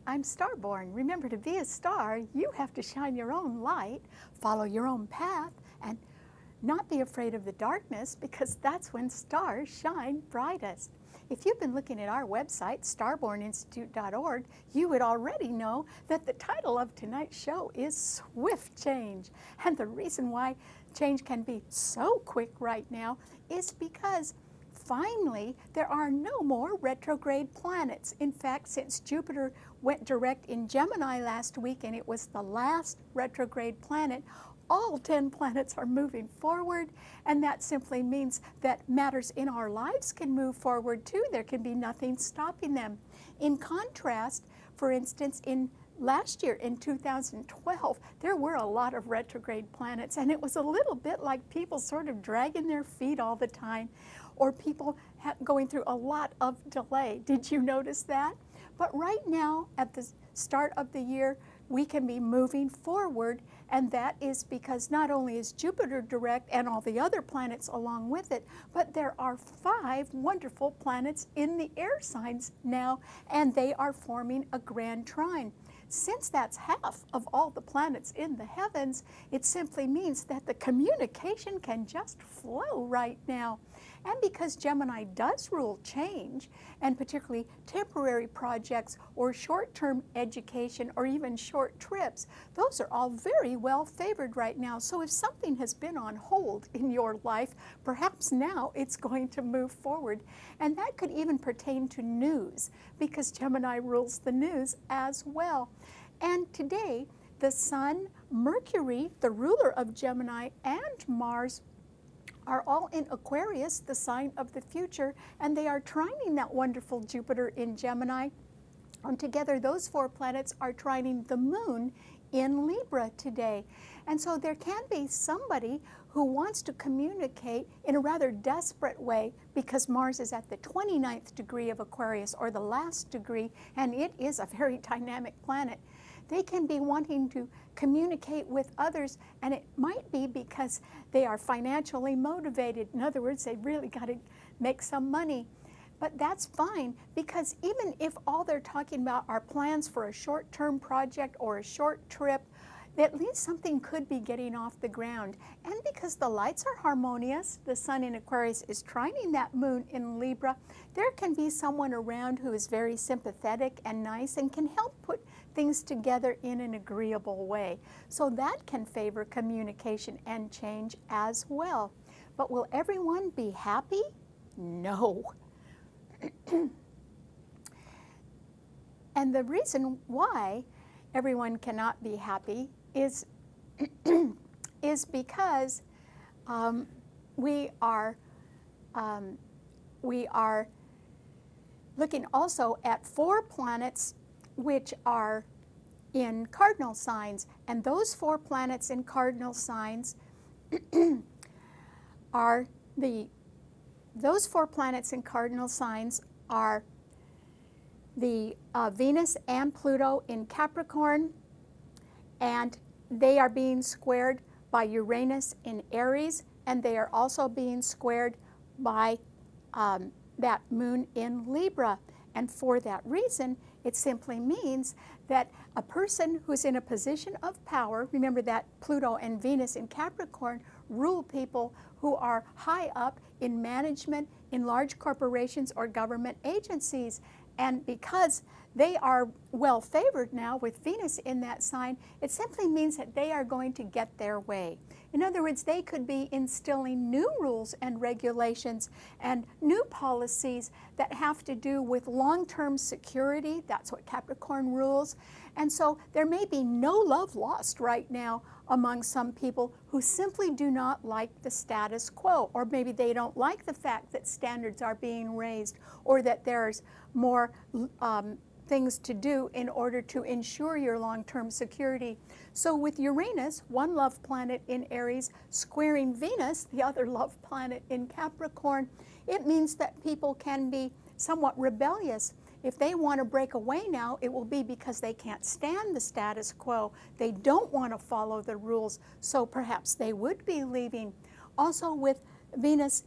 I'm Starborn. Remember, to be a star, you have to shine your own light, follow your own path, and not be afraid of the darkness, because that's when stars shine brightest. If you've been looking at our website, starborninstitute.org, you would already know that the title of tonight's show is Swift Change. And the reason why change can be so quick right now is because finally, there are no more retrograde planets. In fact, since Jupiter went direct in Gemini last week and it was the last retrograde planet, all 10 planets are moving forward, and that simply means that matters in our lives can move forward too. There can be nothing stopping them. In contrast, for instance, in last year, in 2012, there were a lot of retrograde planets, and it was a little bit like people sort of dragging their feet all the time, or people going through a lot of delay. Did you notice that? But right now, at the start of the year, we can be moving forward, and that is because not only is Jupiter direct and all the other planets along with it, but there are 5 wonderful planets in the air signs now, and they are forming a grand trine. Since that's half of all the planets in the heavens, it simply means that the communication can just flow right now. And because Gemini does rule change, and particularly temporary projects or short-term education or even short trips, those are all very well favored right now. So if something has been on hold in your life, perhaps now it's going to move forward. And that could even pertain to news, because Gemini rules the news as well. And today, the Sun, Mercury, the ruler of Gemini, and Mars are all in Aquarius, the sign of the future, and they are trining that wonderful Jupiter in Gemini. And together, those 4 planets are trining the moon in Libra today. And so there can be somebody who wants to communicate in a rather desperate way, because Mars is at the 29th degree of Aquarius, or the last degree, and it is a very dynamic planet. They can be wanting to communicate with others, and it might be because they are financially motivated. In other words, they really got to make some money. But that's fine, because even if all they're talking about are plans for a short-term project or a short trip, at least something could be getting off the ground. And because the lights are harmonious, the Sun in Aquarius is trining that moon in Libra, there can be someone around who is very sympathetic and nice and can help put things together in an agreeable way. So that can favor communication and change as well. But will everyone be happy? No. And the reason why everyone cannot be happy is because we are looking also at 4 planets which are in cardinal signs, and those 4 planets in cardinal signs are the Venus and Pluto in Capricorn, and they are being squared by Uranus in Aries, and they are also being squared by that moon in Libra. And for that reason, it simply means that a person who's in a position of power, remember that Pluto and Venus in Capricorn rule people who are high up in management in large corporations or government agencies. And because they are well favored now with Venus in that sign, it simply means that they are going to get their way. In other words, they could be instilling new rules and regulations and new policies that have to do with long-term security. That's what Capricorn rules. And so there may be no love lost right now among some people who simply do not like the status quo, or maybe they don't like the fact that standards are being raised, or that there's more things to do in order to ensure your long-term security. So with Uranus, one love planet in Aries, squaring Venus, the other love planet in Capricorn, it means that people can be somewhat rebellious. If they want to break away now, it will be because they can't stand the status quo. They don't want to follow the rules, so perhaps they would be leaving. Also, with Venus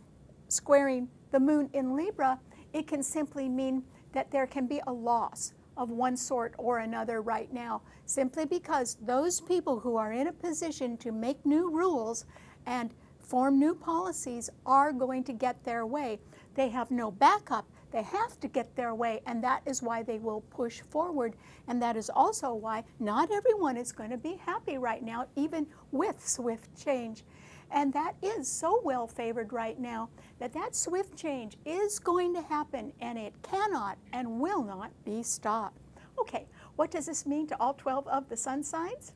squaring the moon in Libra, it can simply mean that there can be a loss of one sort or another right now, simply because those people who are in a position to make new rules and form new policies are going to get their way. They have no backup. They have to get their way, and that is why they will push forward. And that is also why not everyone is going to be happy right now, even with swift change. And that is so well favored right now that that swift change is going to happen, and it cannot and will not be stopped. Okay, what does this mean to all 12 of the sun signs?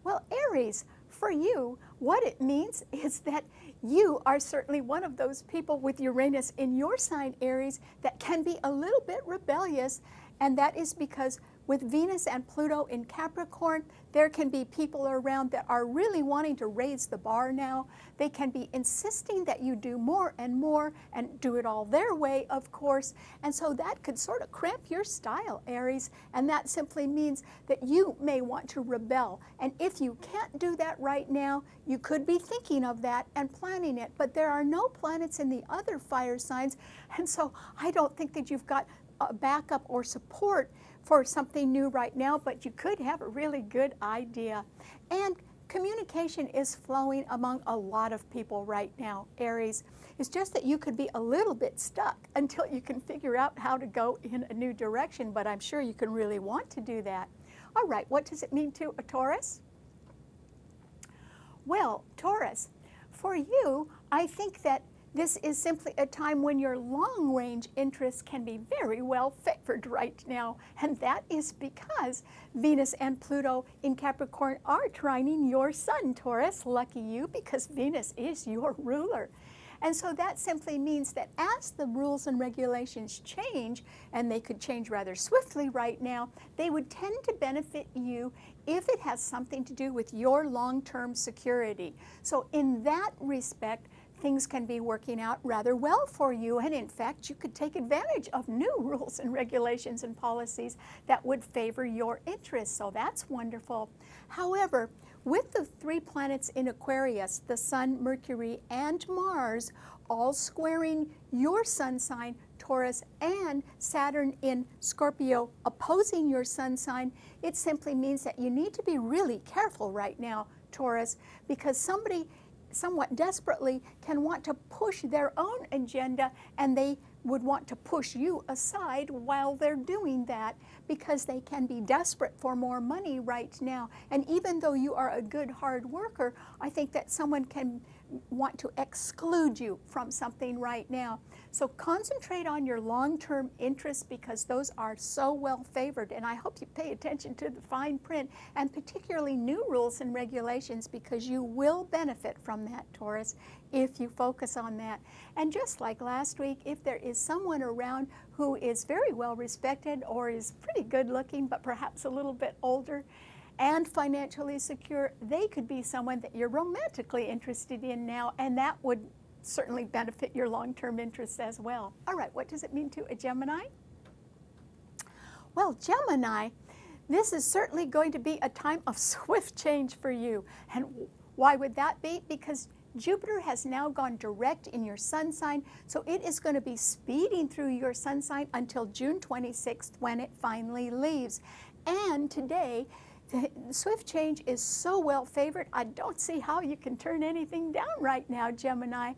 Well, Aries, for you, what it means is that you are certainly one of those people with Uranus in your sign, Aries, that can be a little bit rebellious, and that is because with Venus and Pluto in Capricorn, there can be people around that are really wanting to raise the bar now. They can be insisting that you do more and more and do it all their way, of course. And so that could sort of cramp your style, Aries. And that simply means that you may want to rebel. And if you can't do that right now, you could be thinking of that and planning it. But there are no planets in the other fire signs. And so I don't think that you've got a backup or support for something new right now, but you could have a really good idea. And communication is flowing among a lot of people right now, Aries. It's just that you could be a little bit stuck until you can figure out how to go in a new direction, but I'm sure you can really want to do that. All right, what does it mean to a Taurus? Well, Taurus, for you, I think that this is simply a time when your long-range interests can be very well favored right now, and that is because Venus and Pluto in Capricorn are trining your sun, Taurus. Lucky you, because Venus is your ruler. And so that simply means that as the rules and regulations change, and they could change rather swiftly right now, they would tend to benefit you if it has something to do with your long-term security. So in that respect, things can be working out rather well for you, and in fact, you could take advantage of new rules and regulations and policies that would favor your interests, so that's wonderful. However, with the 3 planets in Aquarius, the Sun, Mercury, and Mars, all squaring your sun sign, Taurus, and Saturn in Scorpio opposing your sun sign, it simply means that you need to be really careful right now, Taurus, because somebody somewhat desperately can want to push their own agenda, and they would want to push you aside while they're doing that, because they can be desperate for more money right now. And even though you are a good hard worker, I think that someone can want to exclude you from something right now. So concentrate on your long-term interests, because those are so well favored, and I hope you pay attention to the fine print, and particularly new rules and regulations, because you will benefit from that, Taurus, if you focus on that. And just like last week, if there is someone around who is very well respected or is pretty good looking but perhaps a little bit older and financially secure, they could be someone that you're romantically interested in now, and that would certainly benefit your long-term interests as well. All right, what does it mean to a Gemini? Well, Gemini, this is certainly going to be a time of swift change for you. And why would that be? Because Jupiter has now gone direct in your sun sign, so it is going to be speeding through your sun sign until June 26th when it finally leaves. And today, the swift change is so well favored, I don't see how you can turn anything down right now, Gemini.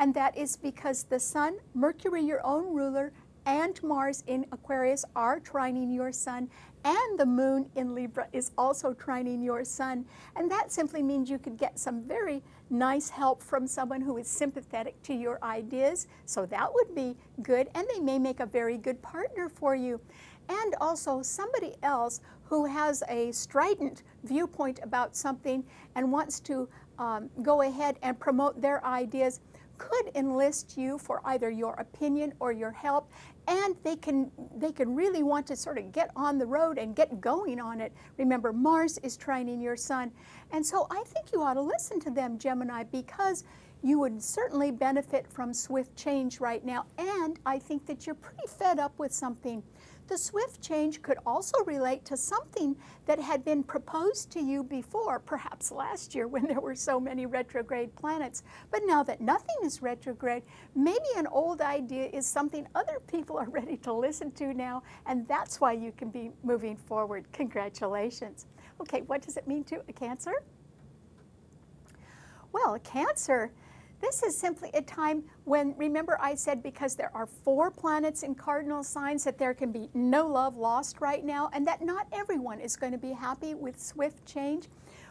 And that is because the Sun, Mercury, your own ruler, and Mars in Aquarius are trining your sun, and the Moon in Libra is also trining your sun. And that simply means you could get some very nice help from someone who is sympathetic to your ideas, so that would be good, and they may make a very good partner for you. And also somebody else who has a strident viewpoint about something and wants to go ahead and promote their ideas could enlist you for either your opinion or your help, and they can really want to sort of get on the road and get going on it. Remember, Mars is trining your sun, and so I think you ought to listen to them, Gemini, because you would certainly benefit from swift change right now, and I think that you're pretty fed up with something. The swift change could also relate to something that had been proposed to you before, perhaps last year when there were so many retrograde planets. But now that nothing is retrograde, maybe an old idea is something other people are ready to listen to now, and that's why you can be moving forward. Congratulations. Okay, what does it mean to a Cancer? Well, a Cancer, this is simply a time when, remember I said because there are 4 planets in cardinal signs that there can be no love lost right now, and that not everyone is going to be happy with swift change.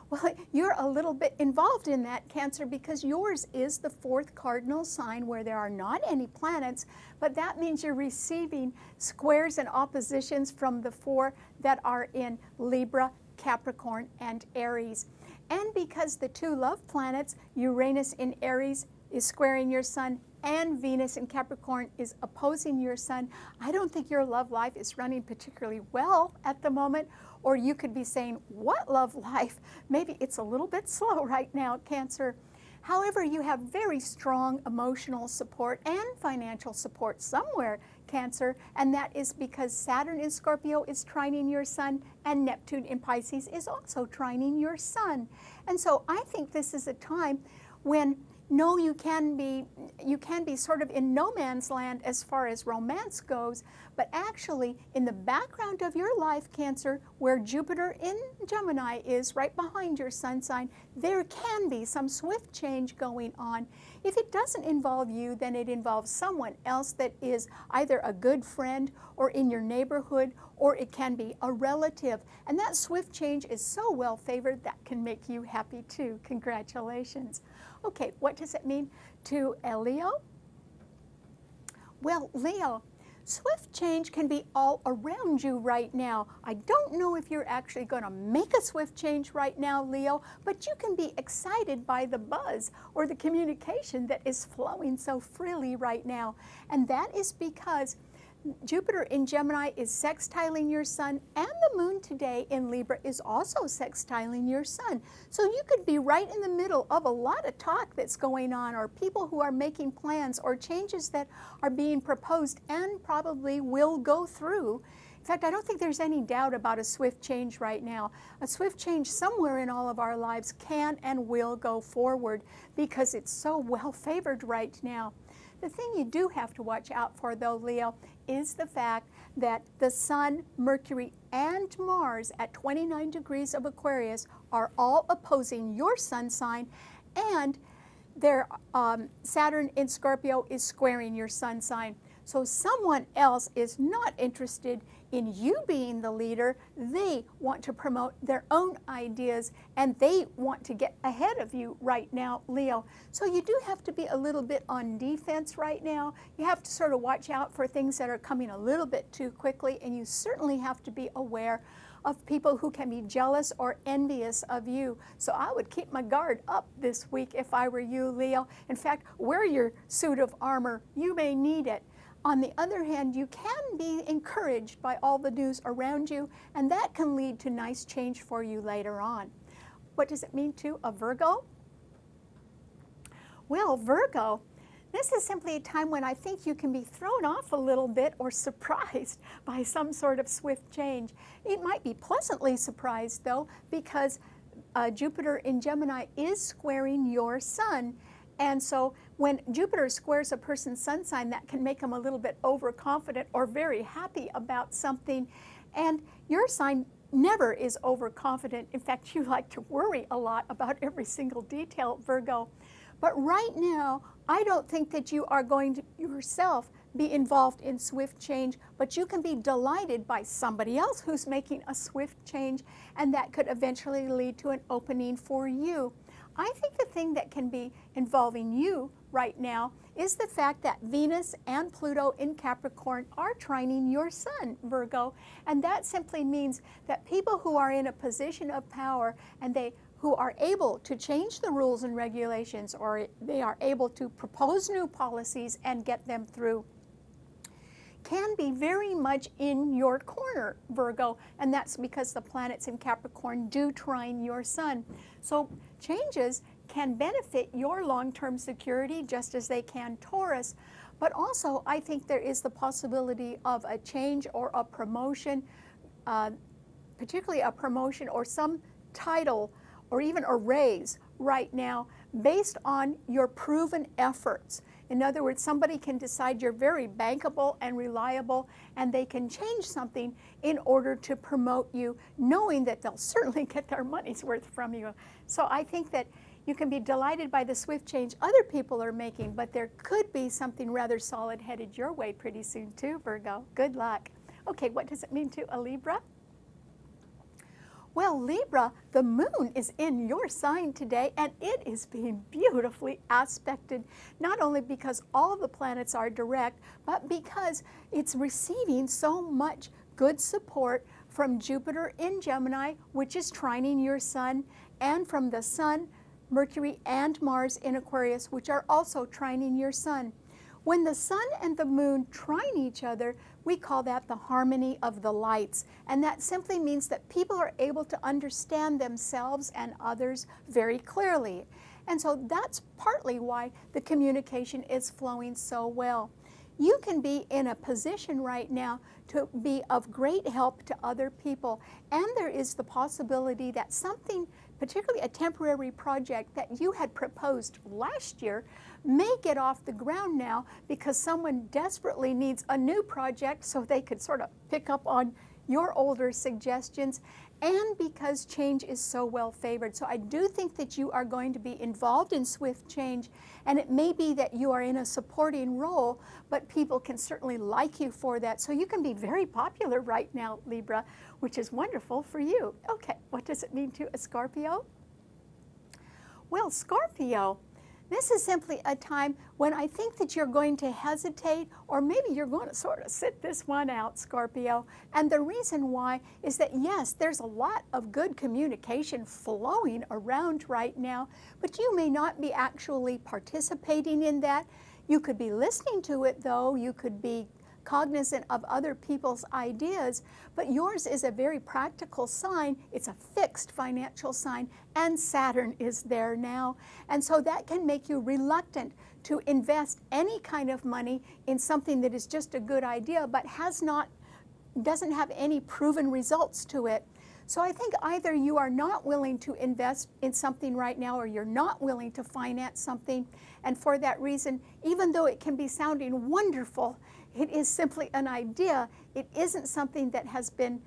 Well, you're a little bit involved in that, Cancer, because yours is the 4th cardinal sign where there are not any planets, but that means you're receiving squares and oppositions from the 4 that are in Libra, Capricorn, and Aries. And because the 2 love planets, Uranus in Aries is squaring your sun and Venus in Capricorn is opposing your sun, I don't think your love life is running particularly well at the moment. Or you could be saying, what love life? Maybe it's a little bit slow right now, Cancer. However, you have very strong emotional support and financial support somewhere, Cancer, and that is because Saturn in Scorpio is trining your sun and Neptune in Pisces is also trining your sun. And so I think this is a time when you can be sort of in no man's land as far as romance goes, but actually in the background of your life, Cancer, where Jupiter in Gemini is right behind your sun sign, there can be some swift change going on. If it doesn't involve you, then it involves someone else that is either a good friend or in your neighborhood, or it can be a relative. And that swift change is so well favored that can make you happy too. Congratulations. Okay, what does it mean to a Leo? Well, Leo, swift change can be all around you right now. I don't know if you're actually going to make a swift change right now, Leo, but you can be excited by the buzz or the communication that is flowing so freely right now. And that is because Jupiter in Gemini is sextiling your sun, and the moon today in Libra is also sextiling your sun. So you could be right in the middle of a lot of talk that's going on, or people who are making plans, or changes that are being proposed and probably will go through. In fact, I don't think there's any doubt about a swift change right now. A swift change somewhere in all of our lives can and will go forward because it's so well favored right now. The thing you do have to watch out for, though, Leo, is the fact that the Sun, Mercury, and Mars at 29 degrees of Aquarius are all opposing your sun sign, and their Saturn in Scorpio is squaring your sun sign. So someone else is not interested in you being the leader. They want to promote their own ideas, and they want to get ahead of you right now, Leo. So you do have to be a little bit on defense right now. You have to sort of watch out for things that are coming a little bit too quickly, and you certainly have to be aware of people who can be jealous or envious of you. So I would keep my guard up this week if I were you, Leo. In fact, wear your suit of armor. You may need it. On the other hand, you can be encouraged by all the news around you, and that can lead to nice change for you later on. What does it mean to a Virgo? Well, Virgo, this is simply a time when I think you can be thrown off a little bit or surprised by some sort of swift change. It might be pleasantly surprised, though, because Jupiter in Gemini is squaring your sun. And so when Jupiter squares a person's sun sign, that can make them a little bit overconfident or very happy about something. And your sign never is overconfident. In fact, you like to worry a lot about every single detail, Virgo. But right now, I don't think that you are going to yourself be involved in swift change, but you can be delighted by somebody else who's making a swift change, and that could eventually lead to an opening for you. I think the thing that can be involving you right now is the fact that Venus and Pluto in Capricorn are trining your sun, Virgo. And that simply means that people who are in a position of power and who are able to change the rules and regulations, or they are able to propose new policies and get them through, can be very much in your corner, Virgo, and that's because the planets in Capricorn do trine your sun. So changes can benefit your long-term security just as they can Taurus. But also, I think there is the possibility of a change or a promotion, particularly a promotion or some title or even a raise right now based on your proven efforts. In other words, somebody can decide you're very bankable and reliable, and they can change something in order to promote you, knowing that they'll certainly get their money's worth from you. So I think that you can be delighted by the swift change other people are making, but there could be something rather solid headed your way pretty soon too, Virgo. Good luck. Okay, what does it mean to a Libra? Well, Libra, the moon is in your sign today, and it is being beautifully aspected, not only because all of the planets are direct, but because it's receiving so much good support from Jupiter in Gemini, which is trining your sun, and from the Sun, Mercury, and Mars in Aquarius, which are also trining your sun. When the sun and the moon trine each other, we call that the harmony of the lights. And that simply means that people are able to understand themselves and others very clearly. And so that's partly why the communication is flowing so well. You can be in a position right now to be of great help to other people. And there is the possibility that something, particularly a temporary project that you had proposed last year, may get off the ground now because someone desperately needs a new project so they could sort of pick up on your older suggestions, and because change is so well favored. So I do think that you are going to be involved in swift change, and it may be that you are in a supporting role, but people can certainly like you for that. So you can be very popular right now, Libra, which is wonderful for you. Okay, what does it mean to a Scorpio? Well, Scorpio, this is simply a time when I think that you're going to hesitate, or maybe you're going to sort of sit this one out, Scorpio. And the reason why is that, yes, there's a lot of good communication flowing around right now, but you may not be actually participating in that. You could be listening to it, though. You could be cognizant of other people's ideas, but yours is a very practical sign. It's a fixed financial sign, and Saturn is there now. And so that can make you reluctant to invest any kind of money in something that is just a good idea, but doesn't have any proven results to it. So I think either you are not willing to invest in something right now, or you're not willing to finance something. And for that reason, even though it can be sounding wonderful, it is simply an idea. It isn't something that has been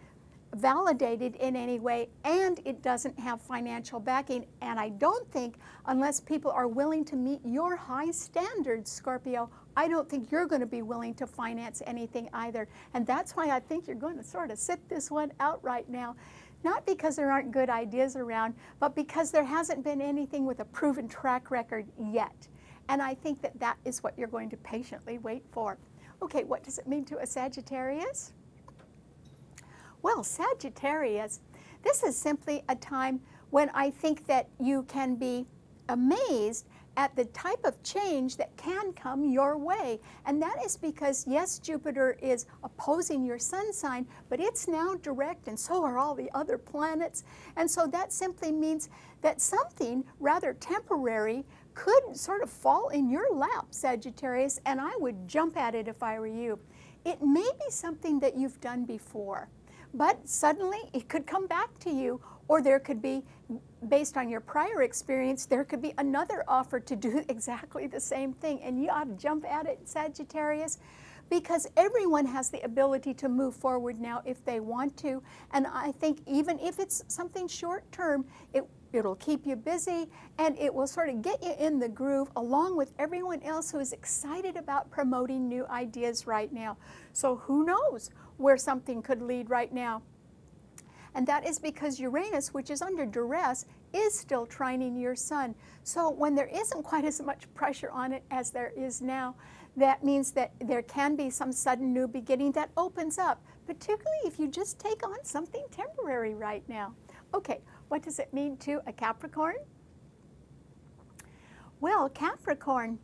validated in any way, and it doesn't have financial backing. And I don't think, unless people are willing to meet your high standards, Scorpio, I don't think you're going to be willing to finance anything either. And that's why I think you're going to sort of sit this one out right now. Not because there aren't good ideas around, but because there hasn't been anything with a proven track record yet. And I think that that is what you're going to patiently wait for. Okay, what does it mean to a Sagittarius? Well, Sagittarius, this is simply a time when I think that you can be amazed at the type of change that can come your way. And that is because, yes, Jupiter is opposing your sun sign, but it's now direct, and so are all the other planets. And so that simply means that something rather temporary could sort of fall in your lap, Sagittarius, and I would jump at it if I were you. It may be something that you've done before, but suddenly it could come back to you, or there could be, based on your prior experience, there could be another offer to do exactly the same thing, and you ought to jump at it, Sagittarius, because everyone has the ability to move forward now if they want to. And I think even if it's something short term, it'll keep you busy, and it will sort of get you in the groove along with everyone else who is excited about promoting new ideas right now. So who knows where something could lead right now. And that is because Uranus, which is under duress, is still trining your sun. So when there isn't quite as much pressure on it as there is now, that means that there can be some sudden new beginning that opens up, particularly if you just take on something temporary right now. Okay, what does it mean to a Capricorn? Well, Capricorn,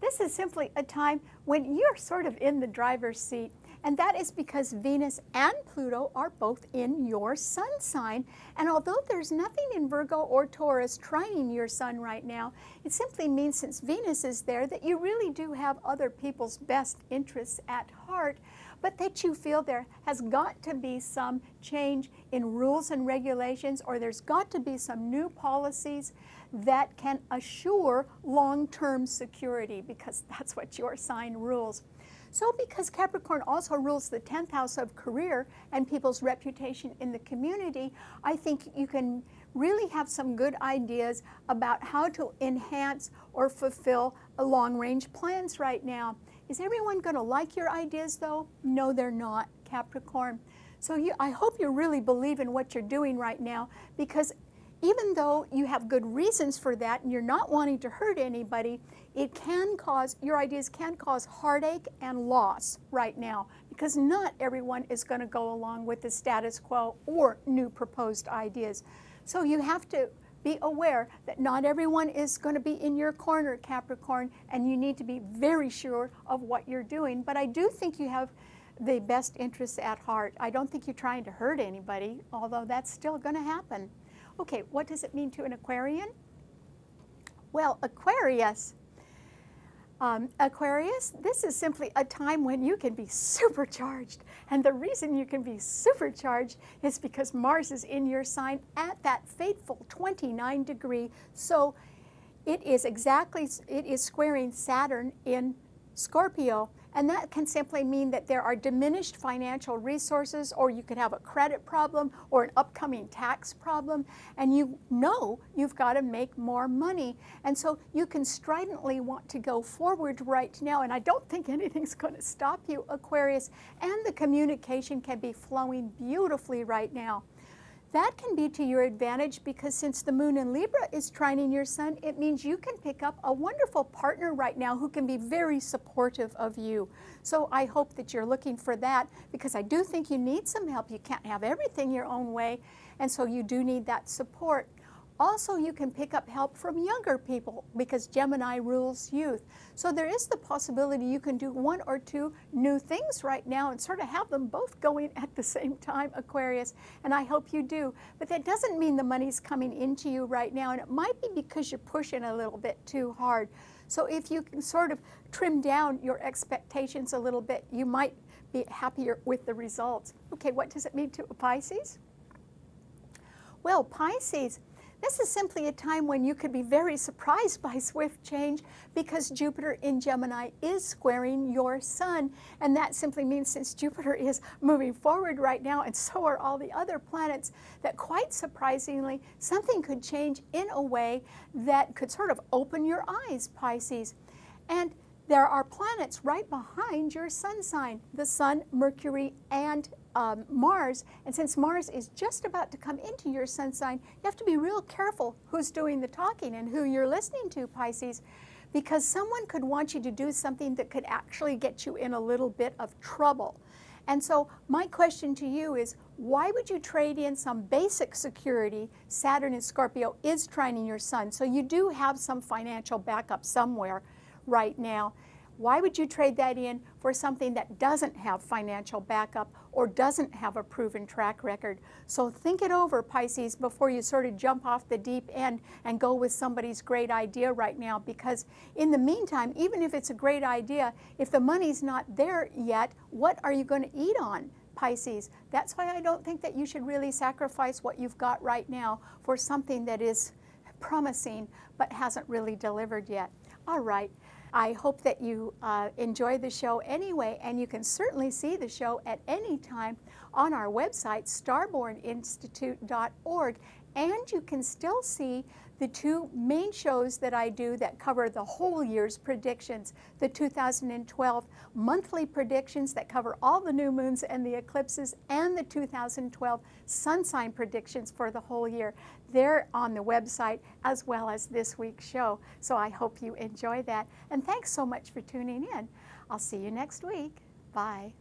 this is simply a time when you're sort of in the driver's seat, And that is because Venus and Pluto are both in your sun sign. And although there's nothing in Virgo or Taurus trining your sun right now, it simply means since Venus is there that you really do have other people's best interests at heart, but that you feel there has got to be some change in rules and regulations, or there's got to be some new policies that can assure long-term security, because that's what your sign rules. So because Capricorn also rules the 10th house of career and people's reputation in the community, I think you can really have some good ideas about how to enhance or fulfill long-range plans right now. Is everyone going to like your ideas though? No, they're not, Capricorn. So I hope you really believe in what you're doing right now, because even though you have good reasons for that and you're not wanting to hurt anybody, your ideas can cause heartache and loss right now, because not everyone is going to go along with the status quo or new proposed ideas. So you have to be aware that not everyone is going to be in your corner, Capricorn, and you need to be very sure of what you're doing. But I do think you have the best interests at heart. I don't think you're trying to hurt anybody, although that's still going to happen. Okay, what does it mean to an Aquarian? Well, Aquarius, this is simply a time when you can be supercharged. And the reason you can be supercharged is because Mars is in your sign at that fateful 29 degree. So it is squaring Saturn in Scorpio. And that can simply mean that there are diminished financial resources, or you could have a credit problem or an upcoming tax problem, and you know you've got to make more money. And so you can stridently want to go forward right now, and I don't think anything's going to stop you, Aquarius, and the communication can be flowing beautifully right now. That can be to your advantage, because since the moon in Libra is trining your sun, it means you can pick up a wonderful partner right now who can be very supportive of you. So I hope that you're looking for that, because I do think you need some help. You can't have everything your own way, and so you do need that support. Also, you can pick up help from younger people, because Gemini rules youth. So there is the possibility you can do one or two new things right now and sort of have them both going at the same time, Aquarius, and I hope you do. But that doesn't mean the money's coming into you right now, and it might be because you're pushing a little bit too hard. So if you can sort of trim down your expectations a little bit, you might be happier with the results. Okay, what does it mean to a Pisces? Well, Pisces, this is simply a time when you could be very surprised by swift change, because Jupiter in Gemini is squaring your sun. And that simply means, since Jupiter is moving forward right now, and so are all the other planets, that quite surprisingly, something could change in a way that could sort of open your eyes, Pisces. And there are planets right behind your sun sign, the Sun, Mercury, and Mars. And since Mars is just about to come into your sun sign, you have to be real careful who's doing the talking and who you're listening to, Pisces, because someone could want you to do something that could actually get you in a little bit of trouble. And so my question to you is, why would you trade in some basic security? Saturn in Scorpio is trining your sun, so you do have some financial backup somewhere right now. Why would you trade that in for something that doesn't have financial backup or doesn't have a proven track record? So think it over, Pisces, before you sort of jump off the deep end and go with somebody's great idea right now, because in the meantime, even if it's a great idea, if the money's not there yet, what are you going to eat on, Pisces? That's why I don't think that you should really sacrifice what you've got right now for something that is promising but hasn't really delivered yet. All right. I hope that you enjoy the show anyway, and you can certainly see the show at any time on our website, starborninstitute.org, and you can still see the two main shows that I do that cover the whole year's predictions, the 2012 monthly predictions that cover all the new moons and the eclipses, and the 2012 sun sign predictions for the whole year. They're on the website, as well as this week's show. So I hope you enjoy that. And thanks so much for tuning in. I'll see you next week. Bye.